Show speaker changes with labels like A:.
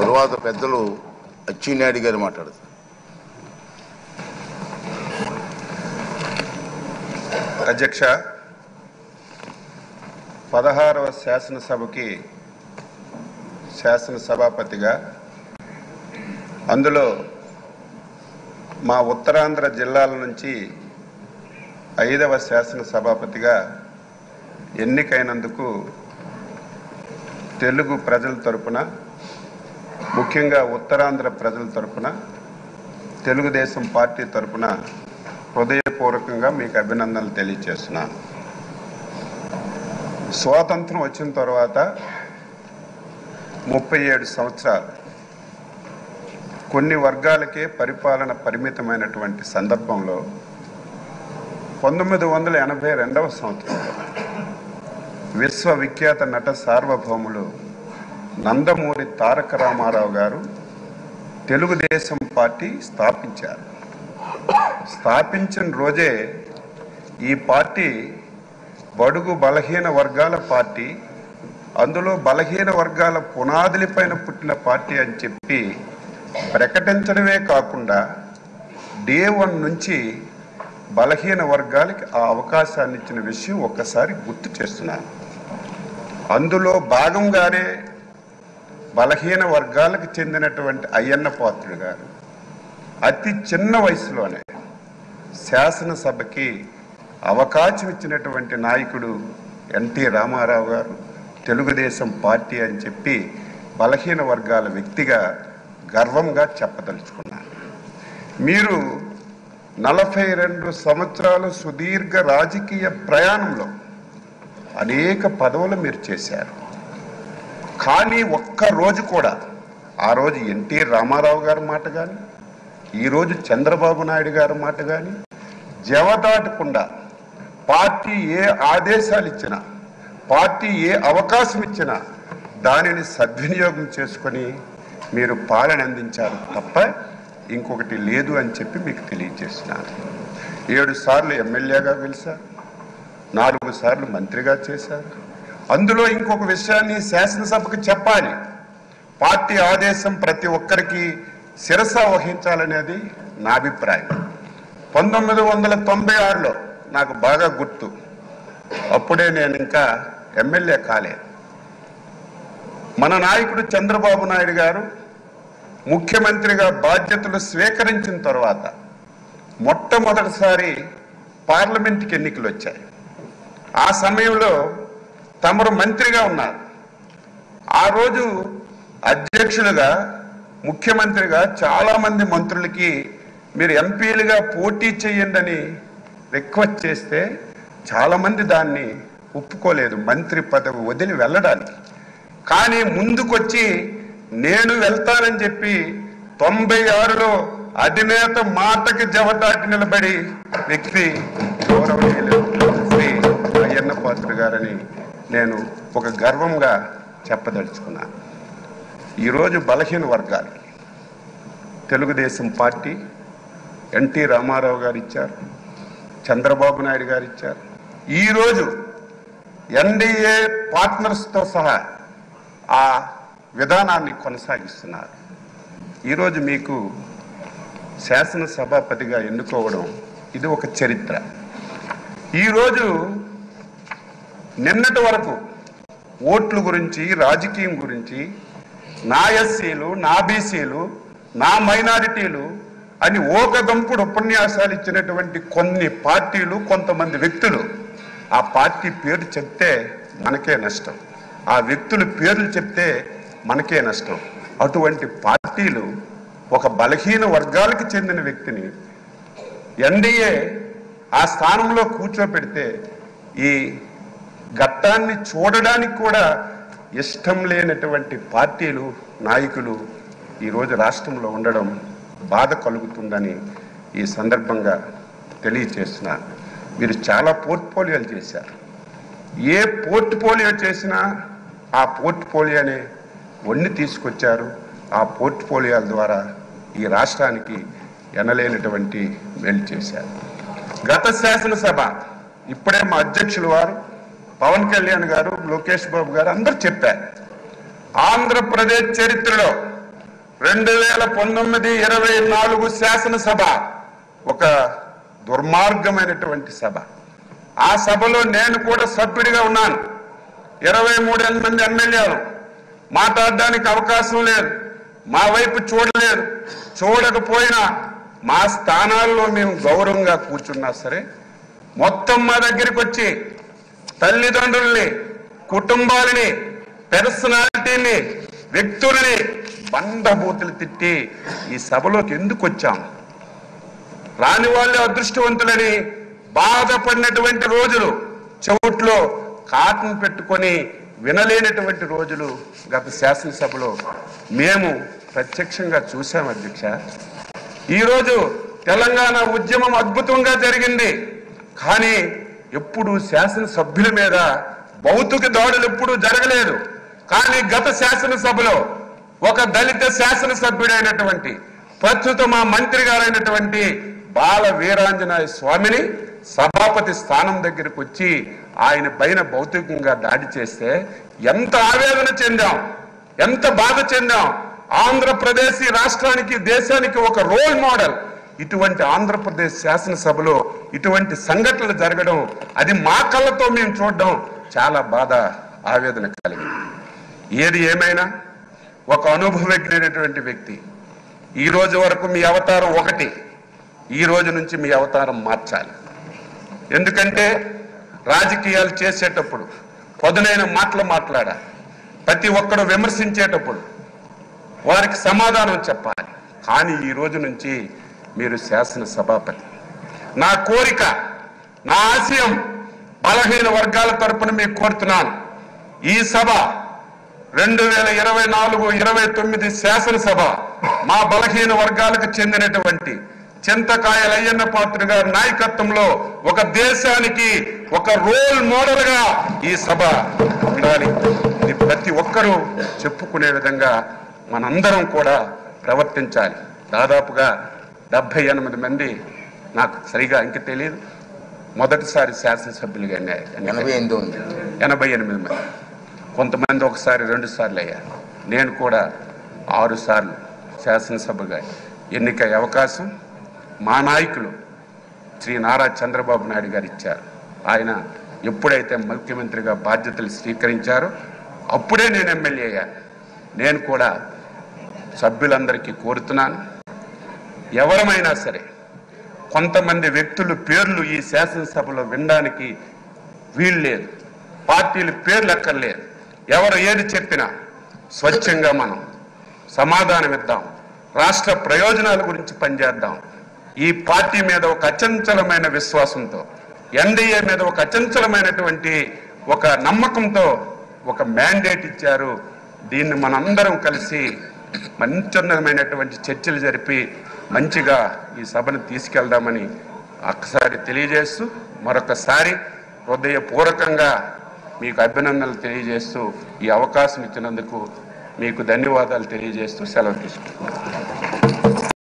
A: తర్వాత పెద్దలు అచ్చెన్నాయుడు గారు మాట్లాడతారు.
B: అధ్యక్ష, 16వ శాసనసభకి శాసనసభాపతిగా, అందులో మా ఉత్తరాంధ్ర జిల్లాల నుంచి 5వ శాసనసభాపతిగా ఎన్నికైనందుకు తెలుగు ప్రజల తరపున, ముఖ్యంగా ఉత్తరాంధ్ర ప్రజల తరపున, తెలుగుదేశం పార్టీ తరపున హృదయపూర్వకంగా మీకు అభినందనలు తెలియజేస్తున్నాను. స్వాతంత్రం వచ్చిన తర్వాత 37 సంవత్సరాలు కొన్ని వర్గాలకే పరిపాలన పరిమితమైనటువంటి సందర్భంలో 1982వ సంవత్సరంలో విశ్వవిఖ్యాత నట సార్వభౌములు నందమూరి తారక రామారావు గారు తెలుగుదేశం పార్టీ స్థాపించారు. స్థాపించిన రోజే ఈ పార్టీ బడుగు బలహీన వర్గాల పార్టీ, అందులో బలహీన వర్గాల పునాదులపైన పుట్టిన పార్టీ అని చెప్పి ప్రకటించడమే కాకుండా డే 1 నుంచి బలహీన వర్గాలకి ఆ అవకాశాన్ని ఇచ్చిన విషయం ఒక్కసారి గుర్తు చేస్తున్నాను. అందులో భాగంగానే బలహీన వర్గాలకు చెందినటువంటి అయ్యన్న పాత్రుడు గారు అతి చిన్న వయసులోనే శాసనసభకి అవకాశం ఇచ్చినటువంటి నాయకుడు ఎన్టీ రామారావు గారు తెలుగుదేశం పార్టీ అని చెప్పి బలహీన వర్గాల వ్యక్తిగా గర్వంగా చెప్పదలుచుకున్నారు. మీరు 42 సంవత్సరాల సుదీర్ఘ రాజకీయ ప్రయాణంలో అనేక పదవులు మీరు చేశారు. కానీ ఒక్కరోజు కూడా ఆ రోజు ఎన్టీ రామారావు గారి మాట కానీ, ఈరోజు చంద్రబాబు నాయుడు గారి మాట కానీ జవదాటకుండా పార్టీ ఏ ఆదేశాలు ఇచ్చినా, పార్టీ ఏ అవకాశం ఇచ్చినా దానిని సద్వినియోగం చేసుకొని మీరు పాలన అందించారు తప్ప ఇంకొకటి లేదు అని చెప్పి మీకు తెలియజేస్తున్నాను. 7 సార్లు ఎమ్మెల్యేగా గెలిచారు, 4 సార్లు మంత్రిగా చేశారు. అందులో ఇంకొక విషయాన్ని శాసనసభకు చెప్పాలి. పార్టీ ఆదేశం ప్రతి ఒక్కరికి శిరస వహించాలనేది నా అభిప్రాయం. 1996లో నాకు బాగా గుర్తు, అప్పుడే నేను ఇంకా ఎమ్మెల్యే కాలేదు. మన నాయకుడు చంద్రబాబు నాయుడు గారు ముఖ్యమంత్రిగా బాధ్యతలు స్వీకరించిన తర్వాత మొట్టమొదటిసారి పార్లమెంట్కి ఎన్నికలు వచ్చాయి. ఆ సమయంలో తమరు మంత్రిగా ఉన్నారు. ఆ రోజు అధ్యక్షులుగా, ముఖ్యమంత్రిగా చాలామంది మంత్రులకి మీరు ఎంపీలుగా పోటీ చేయండి అని రిక్వెస్ట్ చేస్తే చాలామంది దాన్ని ఒప్పుకోలేదు, మంత్రి పదవి వదిలి వెళ్ళడానికి. కానీ ముందుకొచ్చి నేను వెళ్తానని చెప్పి 96లో అధినేత మాటకి జవదాటి నిలబడి వ్యక్తి గౌరవనీయులు శ్రీ అయ్యన్న పాత్రుడు గారని నేను ఒక గర్వంగా చెప్పదలుచుకున్నాను. ఈరోజు బలహీన వర్గాలకి తెలుగుదేశం పార్టీ ఎన్టీ రామారావు గారు ఇచ్చారు, చంద్రబాబు నాయుడు గారు ఇచ్చారు. ఈరోజు ఎన్డీఏ పార్ట్నర్స్తో సహా ఆ విధానాన్ని కొనసాగిస్తున్నారు. ఈరోజు మీకు శాసనసభాపతిగా ఎన్నుకోవడం ఇది ఒక చరిత్ర. ఈరోజు నిన్నటి వరకు ఓట్ల గురించి, రాజకీయం గురించి, నా ఎస్సీలు, నా బీసీలు, నా మైనారిటీలు అని ఓకదంపుడు ఉపన్యాసాలు ఇచ్చినటువంటి కొన్ని పార్టీలు, కొంతమంది వ్యక్తులు ఆ పార్టీ పేరు చెప్తే మనకే నష్టం, ఆ వ్యక్తుల పేర్లు చెప్తే మనకే నష్టం. అటువంటి పార్టీలు ఒక బలహీన వర్గాలకు చెందిన వ్యక్తిని ఎన్డీఏ ఆ స్థానంలో కూర్చోపెడితే ఈ ఘట్టాన్ని చూడడానికి కూడా ఇష్టం లేనటువంటి పార్టీలు, నాయకులు ఈరోజు రాష్ట్రంలో ఉండడం బాధ కలుగుతుందని ఈ సందర్భంగా తెలియచేస్తున్నాను. మీరు చాలా పోర్ట్ఫోలియోలు చేశారు. ఏ పోర్ట్ఫోలియో చేసినా ఆ పోర్ట్ఫోలియోనే వన్ని తీసుకొచ్చారు. ఆ పోర్ట్ఫోలియోల ద్వారా ఈ రాష్ట్రానికి ఎనలేనటువంటి మేలు చేశారు. గత శాసనసభ ఇప్పుడే మా అధ్యక్షులు వారు పవన్ కళ్యాణ్ గారు, లోకేష్ బాబు గారు అందరూ చెప్పారు, ఆంధ్రప్రదేశ్ చరిత్రలో 2019-24 శాసనసభ ఒక దుర్మార్గమైనటువంటి సభ. ఆ సభలో నేను కూడా సభ్యుడిగా ఉన్నాను. 23 మంది ఎమ్మెల్యేలు మాట్లాడడానికి అవకాశం లేదు, మా వైపు చూడలేదు. చూడకపోయినా మా స్థానాల్లో మేము గౌరవంగా కూర్చున్నా సరే మొత్తం మా దగ్గరికి వచ్చి తల్లిదండ్రుల్ని, కుటుంబాలని, పర్సనాలిటీని, వ్యక్తులని బండబూతులు తిట్టి ఈ సభలోకి ఎందుకు వచ్చాం? రాని వాళ్ళే అదృష్టవంతులని బాధపడినటువంటి రోజులు, చెవుట్లో కాటన్ పెట్టుకొని వినలేనటువంటి రోజులు గత శాసనసభలో మేము ప్రత్యక్షంగా చూసాం అధ్యక్ష. ఈరోజు తెలంగాణ ఉద్యమం అద్భుతంగా జరిగింది, కానీ ఎప్పుడు శాసనసభ్యుల మీద భౌతిక దాడులు ఎప్పుడు జరగలేదు. కానీ గత శాసనసభలో ఒక దళిత శాసనసభ్యుడైనటువంటి ప్రస్తుత మా మంత్రి గారైనటువంటి బాల వీరాంజనేయ స్వామిని సభాపతి స్థానం దగ్గరకు వచ్చి ఆయన పైన భౌతికంగా దాడి చేస్తే ఎంత ఆవేదన చెందాం, ఎంత బాధ చెందాం. ఆంధ్రప్రదేశ్ రాష్ట్రానికి, దేశానికి ఒక రోల్ మోడల్. ఇటువంటి ఆంధ్రప్రదేశ్ శాసనసభలో ఇటువంటి సంఘటనలు జరగడం, అది మా కళ్ళతో మేము చూడడం చాలా బాధ, ఆవేదన కలిగింది. ఏది ఏమైనా ఒక అనుభవజ్ఞుడైనటువంటి వ్యక్తి. ఈ రోజు వరకు మీ అవతారం ఒకటి, ఈ రోజు నుంచి మీ అవతారం మార్చాలి. ఎందుకంటే రాజకీయాలు చేసేటప్పుడు పదునైన మాటలు మాట్లాడాలి. ప్రతి ఒక్కరు విమర్శించేటప్పుడు వారికి సమాధానం చెప్పాలి. కానీ ఈ రోజు నుంచి మీరు శాసన సభాపతి. నా కోరిక, నా ఆశయం బలహీన వర్గాల తరపున మీకు కోరుతున్నాను. ఈ సభ 2024-29 శాసనసభ మా బలహీన వర్గాలకు చెందినటువంటి చింతకాయల అయ్యన్న పాత్ర గారి నాయకత్వంలో ఒక దేశానికి ఒక రోల్ మోడల్ గా ఈ సభ ఉండాలి. ఇది ప్రతి ఒక్కరూ చెప్పుకునే విధంగా మనందరం కూడా ప్రవర్తించాలి. దాదాపుగా 78 మంది, నాకు సరిగా ఇంక తెలియదు, మొదటిసారి శాసనసభ్యులుగా 88 మంది. కొంతమంది ఒకసారి 2 సార్లు అయ్యారు. నేను కూడా 6 సార్లు శాసనసభగా ఎన్నికయ్యే అవకాశం మా నాయకులు శ్రీ నారా చంద్రబాబు నాయుడు గారు ఇచ్చారు. ఆయన ఎప్పుడైతే ముఖ్యమంత్రిగా బాధ్యతలు స్వీకరించారో అప్పుడే నేను ఎమ్మెల్యే అయ్యాను. నేను కూడా సభ్యులందరికీ కోరుతున్నాను, ఎవరమైనా సరే కొంతమంది వ్యక్తుల పేర్లు ఈ శాసనసభలో వినడానికి వీలు లేదు. పార్టీల పేర్లు అక్కర్లేదు. ఎవరు ఏది చెప్పినా స్వచ్ఛంగా మనం సమాధానం ఇద్దాం. రాష్ట్ర ప్రయోజనాల గురించి పనిచేద్దాం. ఈ పార్టీ మీద ఒక అచంచలమైన విశ్వాసంతో, ఎన్డీఏ మీద ఒక అచంచలమైనటువంటి ఒక నమ్మకంతో ఒక మ్యాండేట్ ఇచ్చారు. దీన్ని మనందరం కలిసి మంచిమైనటువంటి చర్చలు జరిపి మంచిగా ఈ సభను తీసుకెళ్దామని ఒక్కసారి తెలియజేస్తూ, మరొకసారి హృదయపూర్వకంగా మీకు అభినందనలు తెలియజేస్తూ, ఈ అవకాశం ఇచ్చినందుకు మీకు ధన్యవాదాలు తెలియజేస్తూ సెలవు తీసుకుంటున్నాను.